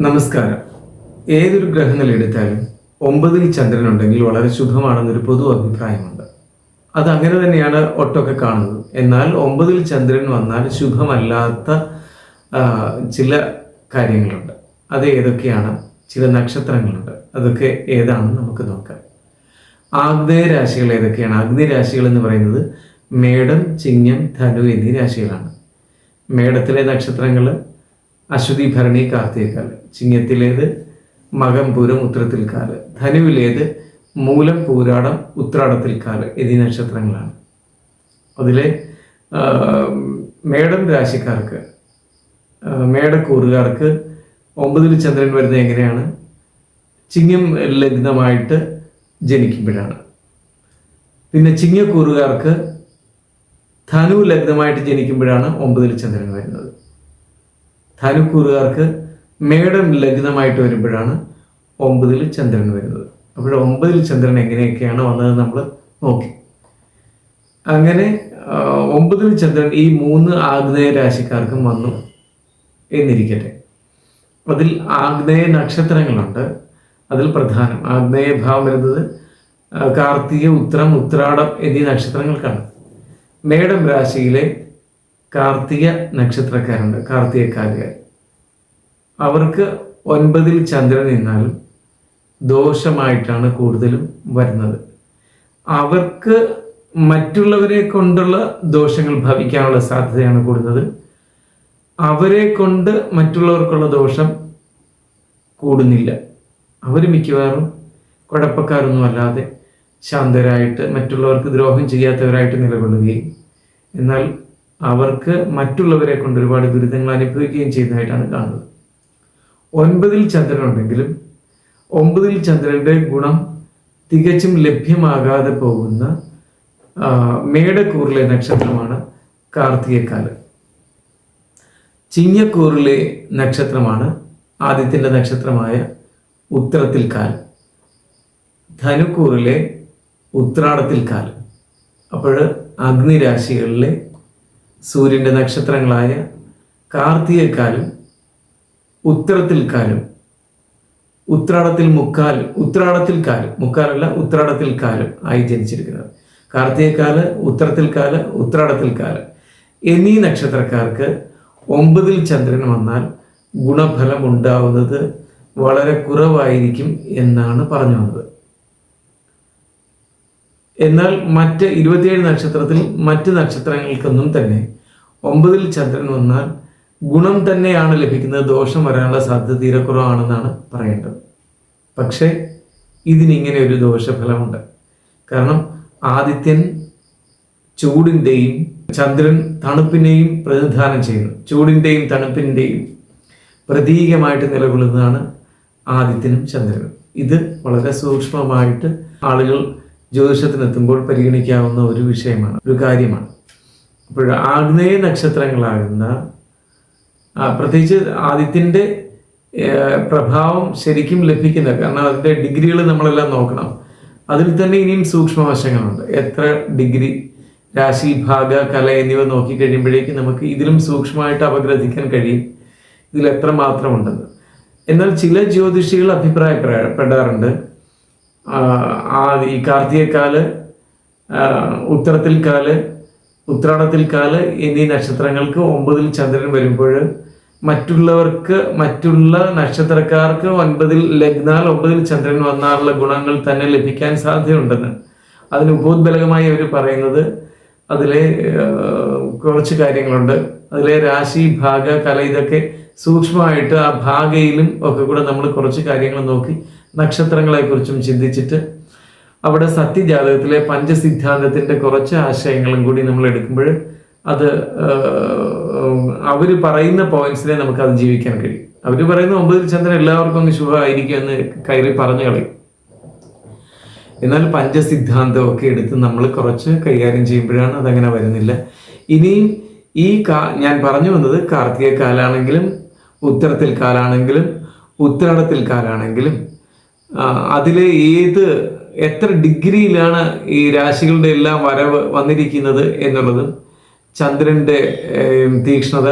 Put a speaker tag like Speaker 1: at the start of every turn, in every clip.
Speaker 1: നമസ്കാരം. ഏതൊരു ഗ്രഹങ്ങൾ എടുത്താലും 9-ൽ ചന്ദ്രനുണ്ടെങ്കിൽ വളരെ ശുഭമാണെന്നൊരു പൊതു അഭിപ്രായമുണ്ട്. അത് അങ്ങനെ തന്നെയാണ് ഒട്ടൊക്കെ കാണുന്നത്. എന്നാൽ 9-ൽ ചന്ദ്രൻ വന്നാൽ ശുഭമല്ലാത്ത ചില കാര്യങ്ങളുണ്ട്. അത് ഏതൊക്കെയാണ്? ചില നക്ഷത്രങ്ങളുണ്ട്. അതൊക്കെ ഏതാണെന്ന് നമുക്ക് നോക്കാം. ആഗ്നേയ രാശികൾ ഏതൊക്കെയാണ്? ആഗ്നേയ രാശികൾ എന്ന് പറയുന്നത് മേടം, ചിങ്ങം, ധനു എന്നീ രാശികളാണ്. മേടത്തിലെ നക്ഷത്രങ്ങൾ അശ്വതി, ഭരണി, കാർത്തികക്കാല്. ചിങ്ങത്തിലേത് മകം, പൂരം, ഉത്രത്തിൽക്കാല്. ധനുവിലേത് മൂലം, പൂരാടം, ഉത്രാടത്തിൽക്കാല് എന്നീ നക്ഷത്രങ്ങളാണ്. അതിലെ മേടം രാശിക്കാർക്ക്, മേടക്കൂറുകാർക്ക് 9-ൽ ചന്ദ്രൻ വരുന്നത് എങ്ങനെയാണ്? ചിങ്ങം ലഗ്നമായിട്ട് ജനിക്കുമ്പോഴാണ്. പിന്നെ ചിങ്ങക്കൂറുകാർക്ക് ധനു ലഗ്നമായിട്ട് ജനിക്കുമ്പോഴാണ് 9-ൽ ചന്ദ്രൻ വരുന്നത്. ധനുക്കൂറുകാർക്ക് മേടം ലഗ്നമായിട്ട് വരുമ്പോഴാണ് 9-ൽ ചന്ദ്രൻ വരുന്നത്. അപ്പോൾ 9-ൽ ചന്ദ്രൻ എങ്ങനെയൊക്കെയാണ് വന്നത് നമ്മൾ നോക്കി. അങ്ങനെ 9-ൽ ചന്ദ്രൻ ഈ 3 ആഗ്നേയ രാശിക്കാർക്കും വന്നു എന്നിരിക്കട്ടെ. അതിൽ ആഗ്നേയ നക്ഷത്രങ്ങളുണ്ട്. അതിൽ പ്രധാനം ആഗ്നേയ ഭാവം വരുന്നത് കാർത്തിക, ഉത്രം, ഉത്രാടം എന്നീ നക്ഷത്രങ്ങൾക്കാണ്. മേടം രാശിയിലെ കാർത്തിക നക്ഷത്രക്കാരുണ്ട്, കാർത്തികക്കാരുകാർ. അവർക്ക് 9-ൽ ചന്ദ്രൻ നിന്നാലും ദോഷമായിട്ടാണ് കൂടുതലും വരുന്നത്. അവർക്ക് മറ്റുള്ളവരെ കൊണ്ടുള്ള ദോഷങ്ങൾ ഭവിക്കാനുള്ള സാധ്യതയാണ് കൂടുന്നത്. അവരെ കൊണ്ട് മറ്റുള്ളവർക്കുള്ള ദോഷം കൂടുന്നില്ല. അവർ മിക്കവാറും കുഴപ്പക്കാരൊന്നും അല്ലാതെ ശാന്തരായിട്ട് മറ്റുള്ളവർക്ക് ദ്രോഹം ചെയ്യാത്തവരായിട്ട് നിലകൊള്ളുകയും എന്നാൽ അവർക്ക് മറ്റുള്ളവരെ കൊണ്ട് ഒരുപാട് ദുരിതങ്ങൾ അനുഭവിക്കുകയും ചെയ്യുന്നതായിട്ടാണ് കാണുന്നത്. 9-ൽ ചന്ദ്രൻ ഉണ്ടെങ്കിലും 9-ൽ ചന്ദ്രന്റെ ഗുണം തികച്ചും ലഭ്യമാകാതെ പോകുന്ന മേടക്കൂറിലെ നക്ഷത്രമാണ് കാർത്തികക്കാല്. ചിങ്ങക്കൂറിലെ നക്ഷത്രമാണ് ആദിത്യന്റെ നക്ഷത്രമായ ഉത്രത്തിൽക്കാല്. ധനുക്കൂറിലെ ഉത്രാടത്തിൽക്കാല്. അപ്പോൾ അഗ്നിരാശികളിലെ സൂര്യന്റെ നക്ഷത്രങ്ങളായ കാർത്തികക്കാലും ഉത്രത്തിൽക്കാലും ഉത്രാടത്തിൽക്കാലും ആയി ജനിച്ചിരിക്കുന്നത്. കാർത്തികക്കാല്, ഉത്രത്തിൽക്കാല്, ഉത്രാടത്തിൽക്കാല് എന്നീ നക്ഷത്രക്കാർക്ക് 9-ൽ ചന്ദ്രൻ വന്നാൽ ഗുണഫലം ഉണ്ടാവുന്നത് വളരെ കുറവായിരിക്കും എന്നാണ് പറഞ്ഞു വന്നത്. എന്നാൽ മറ്റ് 27 നക്ഷത്രത്തിൽ മറ്റ് നക്ഷത്രങ്ങൾക്കൊന്നും തന്നെ 9-ൽ ചന്ദ്രൻ വന്നാൽ ഗുണം തന്നെയാണ് ലഭിക്കുന്നത്. ദോഷം വരാനുള്ള സാധ്യത തീരെ കുറവാണെന്നാണ് പറയേണ്ടത്. പക്ഷേ ഇതിനിങ്ങനെ ഒരു ദോഷഫലമുണ്ട്. കാരണം ആദിത്യൻ ചൂടിൻ്റെയും ചന്ദ്രൻ തണുപ്പിനെയും പ്രതിനിധാനം ചെയ്യുന്നു. ചൂടിൻ്റെയും തണുപ്പിൻ്റെയും പ്രതീകമായിട്ട് നിലകൊള്ളുന്നതാണ് ആദിത്യനും ചന്ദ്രനും. ഇത് വളരെ സൂക്ഷ്മമായിട്ട് ആളുകൾ ജ്യോതിഷത്തിനെത്തുമ്പോൾ പരിഗണിക്കാവുന്ന ഒരു വിഷയമാണ്, ഒരു കാര്യമാണ്. അപ്പോൾ ആഗ്നേയ നക്ഷത്രങ്ങളാകുന്ന പ്രത്യേകിച്ച് ആദിത്യൻ്റെ പ്രഭാവം ശരിക്കും ലഭിക്കുന്നത്, കാരണം അതിൻ്റെ ഡിഗ്രികൾ നമ്മളെല്ലാം നോക്കണം. അതിൽ തന്നെ ഇനിയും സൂക്ഷ്മവശങ്ങളുണ്ട്. എത്ര ഡിഗ്രി, രാശി, ഭാഗ, കല എന്നിവ നോക്കിക്കഴിയുമ്പോഴേക്കും നമുക്ക് ഇതിലും സൂക്ഷ്മമായിട്ട് അപഗ്രഥിക്കാൻ കഴിയും ഇതിൽ എത്ര മാത്രം ഉണ്ടെന്ന്. എന്നാൽ ചില ജ്യോതിഷികൾ അഭിപ്രായപ്പെടാറുണ്ട് ഈ കാർത്തികക്കാല്, ഉത്തരത്തിൽക്കാല്, ഉത്രാടത്തിൽക്കാല് എന്നീ നക്ഷത്രങ്ങൾക്ക് 9-ൽ ചന്ദ്രൻ വരുമ്പോൾ മറ്റുള്ള നക്ഷത്രക്കാർക്ക് 9-ൽ ലഗ്നാൽ 9-ൽ ചന്ദ്രൻ വന്നാലുള്ള ഗുണങ്ങൾ തന്നെ ലഭിക്കാൻ സാധ്യതയുണ്ടെന്ന്. അതിന് ഉപോദ്ബലകമായി അവർ പറയുന്നത് അതിലെ കുറച്ച് കാര്യങ്ങളുണ്ട്. അതിലെ രാശി, ഭാഗ, കല ഇതൊക്കെ സൂക്ഷ്മമായിട്ട് ആ ഭാഗയിലും ഒക്കെ കൂടെ നമ്മൾ കുറച്ച് കാര്യങ്ങൾ നോക്കി നക്ഷത്രങ്ങളെക്കുറിച്ചും ചിന്തിച്ചിട്ട് അവിടെ സത്യജാതകത്തിലെ പഞ്ചസിദ്ധാന്തത്തിൻ്റെ കുറച്ച് ആശയങ്ങളും കൂടി നമ്മൾ എടുക്കുമ്പോൾ അത് അവർ പറയുന്ന പോയിന്റ്സിനെ നമുക്ക് അതിജീവിക്കാൻ കഴിയും. അവർ പറയുന്ന 9-ൽ ചന്ദ്രൻ എല്ലാവർക്കും അങ്ങ് ശുഭമായിരിക്കും എന്ന് കയറി പറഞ്ഞു കളയും. എന്നാൽ പഞ്ചസിദ്ധാന്തമൊക്കെ എടുത്ത് നമ്മൾ കുറച്ച് കൈകാര്യം ചെയ്യുമ്പോഴാണ് അതങ്ങനെ വരുന്നില്ല. ഇനിയും ഞാൻ പറഞ്ഞു വന്നത് കാർത്തികക്കാലാണെങ്കിലും ഉത്തരത്തിൽക്കാലാണെങ്കിലും ഉത്രാടത്തിൽക്കാലാണെങ്കിലും അതിലെ എത്ര ഡിഗ്രിയിലാണ് ഈ രാശികളുടെ എല്ലാം വരവ് വന്നിരിക്കുന്നത് എന്നുള്ളതും ചന്ദ്രൻ്റെ തീക്ഷ്ണത,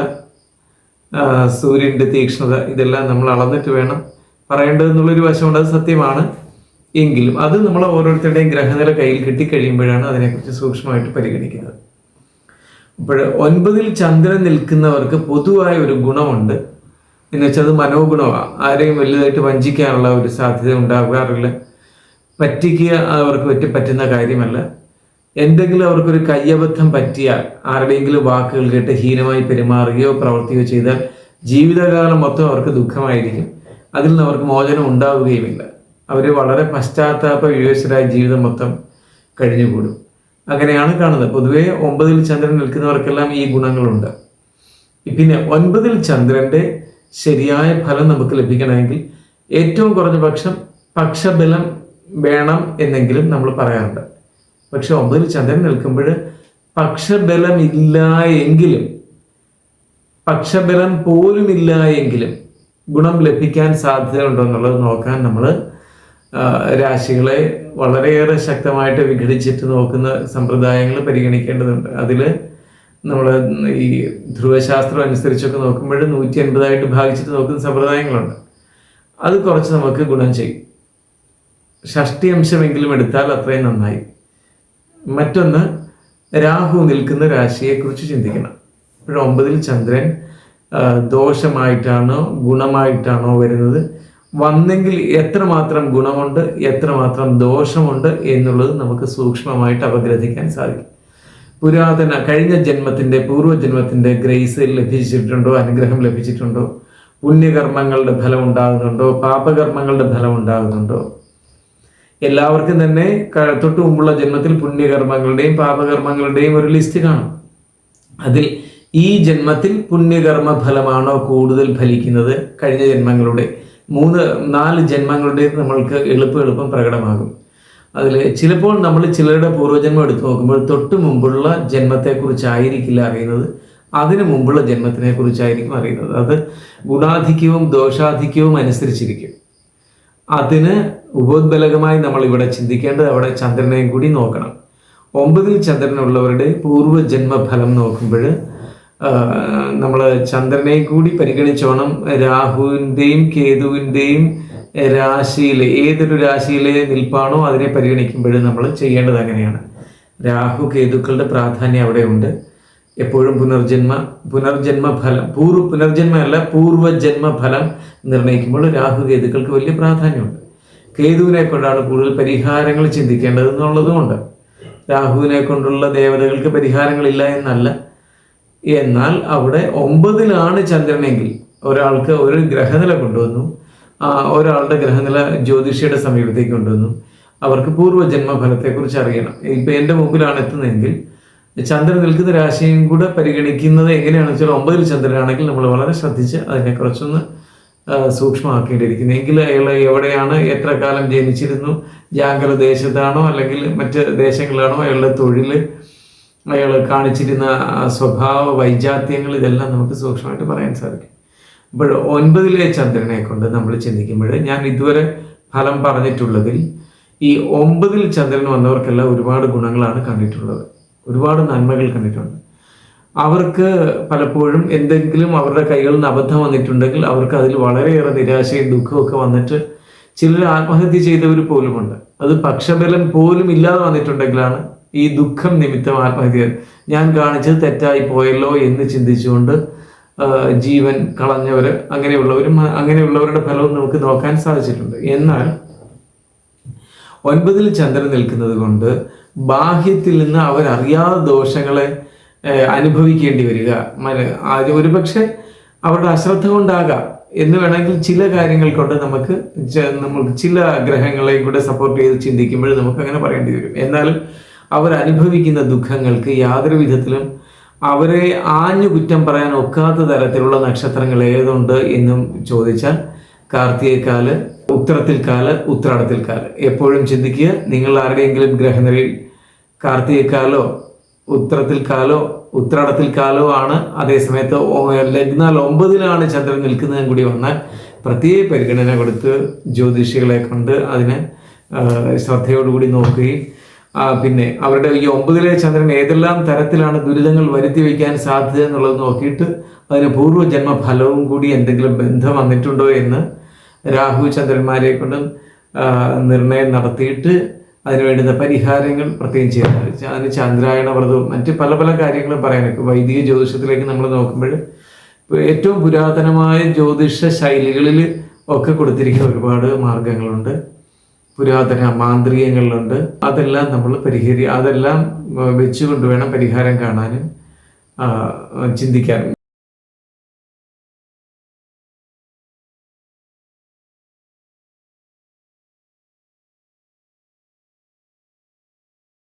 Speaker 1: സൂര്യൻ്റെ തീക്ഷ്ണത, ഇതെല്ലാം നമ്മൾ അളന്നിട്ട് വേണം പറയേണ്ടതെന്നുള്ളൊരു വശമുണ്ട്. അത് സത്യമാണ്. എങ്കിലും അത് നമ്മൾ ഓരോരുത്തരുടെയും ഗ്രഹനില കയ്യിൽ കിട്ടിക്കഴിയുമ്പോഴാണ് അതിനെക്കുറിച്ച് സൂക്ഷ്മമായിട്ട് പരിഗണിക്കുന്നത്. അപ്പോൾ 9-ൽ ചന്ദ്രൻ നിൽക്കുന്നവർക്ക് പൊതുവായ ഒരു ഗുണമുണ്ട്, എന്ന് വെച്ചാൽ അത് മനോഗുണമാണ്. ആരെയും വലുതായിട്ട് വഞ്ചിക്കാനുള്ള ഒരു സാധ്യത ഉണ്ടാകാറില്ല. പറ്റിക്കുക അവർക്ക് പറ്റുന്ന കാര്യമല്ല. എന്തെങ്കിലും അവർക്കൊരു കയ്യബദ്ധം പറ്റിയാൽ, ആരുടെയെങ്കിലും വാക്കുകൾ കേട്ട് ഹീനമായി പെരുമാറുകയോ പ്രവർത്തിക്കുകയോ ചെയ്താൽ ജീവിതകാലം മൊത്തം അവർക്ക് ദുഃഖമായിരിക്കും. അതിൽ നിന്ന് അവർക്ക് മോചനം ഉണ്ടാവുകയുമില്ല. അവർ വളരെ പശ്ചാത്താപ വിവേചരായ ജീവിതം മൊത്തം കഴിഞ്ഞുകൂടും. അങ്ങനെയാണ് കാണുന്നത്. പൊതുവെ 9-ൽ ചന്ദ്രൻ നിൽക്കുന്നവർക്കെല്ലാം ഈ ഗുണങ്ങളുണ്ട്. പിന്നെ 9-ൽ ചന്ദ്രന്റെ ശരിയായ ഫലം നമുക്ക് ലഭിക്കണമെങ്കിൽ ഏറ്റവും കുറഞ്ഞ പക്ഷബലം വേണം എന്നെങ്കിലും നമ്മൾ പറയാറുണ്ട്. പക്ഷെ 9-ൽ ചന്ദ്രൻ നിൽക്കുമ്പോൾ പക്ഷബലം പോലും ഇല്ല എങ്കിലും ഗുണം ലഭിക്കാൻ സാധ്യത ഉണ്ടോ എന്നുള്ളത് നോക്കാൻ നമ്മൾ രാശികളെ വളരെയേറെ ശക്തമായിട്ട് വിഘടിച്ചിട്ട് നോക്കുന്ന സമ്പ്രദായങ്ങൾ പരിഗണിക്കേണ്ടതുണ്ട്. അതിൽ നമ്മൾ ഈ ധ്രുവശാസ്ത്രം അനുസരിച്ചൊക്കെ നോക്കുമ്പോൾ 150 ഭാഗിച്ചിട്ട് നോക്കുന്ന സമ്പ്രദായങ്ങളുണ്ട്. അത് കുറച്ച് നമുക്ക് ഗുണം ചെയ്യും. ഷഷ്ടി അംശമെങ്കിലും എടുത്താൽ അത്രയും നന്നായി. മറ്റൊന്ന്, രാഹു നിൽക്കുന്ന രാശിയെക്കുറിച്ച് ചിന്തിക്കണം. ഇപ്പോൾ 9-ൽ ചന്ദ്രൻ ദോഷമായിട്ടാണോ ഗുണമായിട്ടാണോ വരുന്നത്, വന്നെങ്കിൽ എത്രമാത്രം ഗുണമുണ്ട് എത്രമാത്രം ദോഷമുണ്ട് എന്നുള്ളത് നമുക്ക് സൂക്ഷ്മമായിട്ട് അപഗ്രഥിക്കാൻ സാധിക്കും. കഴിഞ്ഞ ജന്മത്തിൻ്റെ പൂർവ്വജന്മത്തിൻ്റെ ഗ്രേസ് ലഭിച്ചിട്ടുണ്ടോ, അനുഗ്രഹം ലഭിച്ചിട്ടുണ്ടോ, പുണ്യകർമ്മങ്ങളുടെ ഫലം ഉണ്ടാകുന്നുണ്ടോ, പാപകർമ്മങ്ങളുടെ ഫലം ഉണ്ടാകുന്നുണ്ടോ. എല്ലാവർക്കും തന്നെ തൊട്ടു മുമ്പുള്ള ജന്മത്തിൽ പുണ്യകർമ്മങ്ങളുടെയും പാപകർമ്മങ്ങളുടെയും ഒരു ലിസ്റ്റ് കാണും. അതിൽ ഈ ജന്മത്തിൽ പുണ്യകർമ്മ ഫലമാണോ കൂടുതൽ ഫലിക്കുന്നത്, കഴിഞ്ഞ ജന്മങ്ങളുടെ 3-4 ജന്മങ്ങളുടെ നമ്മൾക്ക് എളുപ്പം പ്രകടമാകും. അതിൽ ചിലപ്പോൾ നമ്മൾ ചിലരുടെ പൂർവ്വജന്മം എടുത്തു നോക്കുമ്പോൾ തൊട്ട് മുമ്പുള്ള ജന്മത്തെക്കുറിച്ചായിരിക്കില്ല അറിയുന്നത്, അതിനു മുമ്പുള്ള ജന്മത്തിനെ കുറിച്ചായിരിക്കും അറിയുന്നത്. അത് ഗുണാധിക്യവും ദോഷാധിക്യവും അനുസരിച്ചിരിക്കും. അതിന് ഉപോദ്ബലകമായി നമ്മൾ ഇവിടെ ചിന്തിക്കേണ്ടത് അവിടെ ചന്ദ്രനെയും കൂടി നോക്കണം. 9-ൽ ചന്ദ്രനുള്ളവരുടെ പൂർവ്വജന്മ ഫലം നോക്കുമ്പോൾ നമ്മൾ ചന്ദ്രനെയും കൂടി പരിഗണിച്ചോണം. രാഹുവിൻ്റെയും കേതുവിൻ്റെയും രാശിയിലെ ഏതൊരു രാശിയിലെ നിൽപ്പാണോ അതിനെ പരിഗണിക്കുമ്പോൾ നമ്മൾ ചെയ്യേണ്ടത് അങ്ങനെയാണ്. രാഹു കേതുക്കളുടെ പ്രാധാന്യം അവിടെ ഉണ്ട്. എപ്പോഴും പുനർജന്മ ഫലം പൂർവ്വജന്മ ഫലം നിർണ്ണയിക്കുമ്പോൾ രാഹു കേതുക്കൾക്ക് വലിയ പ്രാധാന്യമുണ്ട്. കേതുവിനെ കൊണ്ടാണ് കൂടുതൽ പരിഹാരങ്ങൾ ചിന്തിക്കേണ്ടത് എന്നുള്ളതുകൊണ്ട്. രാഹുവിനെ കൊണ്ടുള്ള ദേവതകൾക്ക് പരിഹാരങ്ങളില്ല എന്നല്ല. എന്നാൽ അവിടെ 9-ലാണ് ചന്ദ്രനെങ്കിൽ ഒരാൾക്ക് ഒരു ഗ്രഹനില കൊണ്ടുവന്നു, ഒരാളുടെ ഗ്രഹനില ജ്യോതിഷിയുടെ സമീപത്തേക്ക് കൊണ്ടുവന്നു, അവർക്ക് പൂർവ്വജന്മ ഫലത്തെക്കുറിച്ച് അറിയണം. ഇപ്പം എൻ്റെ മുമ്പിലാണ് എത്തുന്നതെങ്കിൽ ചന്ദ്രൻ നിൽക്കുന്ന രാശിയും കൂടെ പരിഗണിക്കുന്നത് എങ്ങനെയാണെന്ന് വെച്ചാൽ 9-ൽ ചന്ദ്രനാണെങ്കിൽ നമ്മൾ വളരെ ശ്രദ്ധിച്ച് അതിനെ കുറച്ചൊന്ന് സൂക്ഷ്മമാക്കേണ്ടിയിരിക്കുന്നു. എങ്കിൽ അയാൾ എവിടെയാണ്, എത്ര കാലം ജനിച്ചിരുന്നു, ജാങ്കര ദേശത്താണോ അല്ലെങ്കിൽ മറ്റ് ദേശങ്ങളിലാണോ, അയാളുടെ തൊഴിൽ, അയാൾ കാണിച്ചിരുന്ന സ്വഭാവ വൈജാത്യങ്ങൾ, ഇതെല്ലാം നമുക്ക് സൂക്ഷ്മമായിട്ട് പറയാൻ സാധിക്കും. അപ്പോൾ 9-ലെ ചന്ദ്രനെ കൊണ്ട് നമ്മൾ ചിന്തിക്കുമ്പോൾ ഞാൻ ഇതുവരെ ഫലം പറഞ്ഞിട്ടുള്ളതിൽ ഈ 9-ൽ ചന്ദ്രൻ വന്നവർക്കെല്ലാം ഒരുപാട് ഗുണങ്ങളാണ് കണ്ടിട്ടുള്ളത്, ഒരുപാട് നന്മകൾ കണ്ടിട്ടുണ്ട്. അവർക്ക് പലപ്പോഴും എന്തെങ്കിലും അവരുടെ കൈകളിൽ നിന്ന് അബദ്ധം വന്നിട്ടുണ്ടെങ്കിൽ അവർക്ക് അതിൽ വളരെയേറെ നിരാശയും ദുഃഖമൊക്കെ വന്നിട്ട് ചിലർ ആത്മഹത്യ ചെയ്തവർ പോലുമുണ്ട്. അത് പക്ഷബലം പോലും ഇല്ലാതെ വന്നിട്ടുണ്ടെങ്കിലാണ് ഈ ദുഃഖം നിമിത്തം ആത്മഹത്യ, ഞാൻ കാണിച്ചത് തെറ്റായി പോയല്ലോ എന്ന് ചിന്തിച്ചുകൊണ്ട് ജീവൻ കളഞ്ഞവർ, അങ്ങനെയുള്ളവരുടെ ഫലവും നമുക്ക് നോക്കാൻ സാധിച്ചിട്ടുണ്ട്. എന്നാൽ 9-ൽ ചന്ദ്രൻ നിൽക്കുന്നത് കൊണ്ട് ബാഹ്യത്തിൽ നിന്ന് അവരറിയാതെ ദോഷങ്ങളെ അനുഭവിക്കേണ്ടി വരിക, ഒരുപക്ഷെ അവരുടെ അശ്രദ്ധ കൊണ്ടാകാം എന്ന് വേണമെങ്കിൽ ചില കാര്യങ്ങൾ കൊണ്ട് നമുക്ക് ചില ഗ്രഹങ്ങളെ കൂടെ സപ്പോർട്ട് ചെയ്ത് ചിന്തിക്കുമ്പോൾ നമുക്ക് അങ്ങനെ പറയേണ്ടി വരും. എന്നാലും അവരനുഭവിക്കുന്ന ദുഃഖങ്ങൾക്ക് യാതൊരു വിധത്തിലും അവരെ ആഞ്ഞു കുറ്റം പറയാൻ ഒക്കാത്ത തരത്തിലുള്ള നക്ഷത്രങ്ങൾ ഏതുണ്ട് എന്നും ചോദിച്ചാൽ കാർത്തികക്കാല്, ഉത്തരത്തിൽക്കാല്, ഉത്രാടത്തിൽക്കാല്. എപ്പോഴും ചിന്തിക്കുക, നിങ്ങൾ ആരുടെയെങ്കിലും ഗ്രഹനിലയിൽ കാർത്തികക്കാലോ ഉത്തരത്തിൽക്കാലോ ഉത്രാടത്തിൽക്കാലോ ആണ്, അതേസമയത്ത് ലഗ്നാൽ 9-ലാണ് ചന്ദ്രൻ നിൽക്കുന്നതും കൂടി വന്നാൽ പ്രത്യേക പരിഗണന കൊടുത്ത് ജ്യോതിഷികളെ കൊണ്ട് അതിനെ ശ്രദ്ധയോടുകൂടി നോക്കുകയും പിന്നെ അവരുടെ ഈ 9-ലെ ചന്ദ്രൻ ഏതെല്ലാം തരത്തിലാണ് ദുരിതങ്ങൾ വരുത്തി വയ്ക്കാൻ സാധ്യത എന്നുള്ളത് നോക്കിയിട്ട് അതിന് പൂർവ്വജന്മ ഫലവും കൂടി എന്തെങ്കിലും ബന്ധം വന്നിട്ടുണ്ടോ എന്ന് രാഹു ചന്ദ്രന്മാരെ കൊണ്ട് നിർണയം നടത്തിയിട്ട് അതിന് വേണ്ടുന്ന പരിഹാരങ്ങൾ പ്രത്യേകം ചെയ്യുന്നുണ്ട്. അതിന് ചന്ദ്രായണ വ്രതവും മറ്റ് പല പല കാര്യങ്ങളും പറയാനൊക്കെ വൈദിക ജ്യോതിഷത്തിലേക്ക് നമ്മൾ നോക്കുമ്പോൾ ഏറ്റവും പുരാതനമായ ജ്യോതിഷ ശൈലികളിൽ ഒക്കെ കൊടുത്തിരിക്കുന്ന ഒരുപാട് മാർഗങ്ങളുണ്ട്, പുരാതന മാന്ത്രികങ്ങളിലുണ്ട്. അതെല്ലാം നമ്മൾ അതെല്ലാം വെച്ചുകൊണ്ട് വേണം പരിഹാരം കാണാനും ചിന്തിക്കാനും.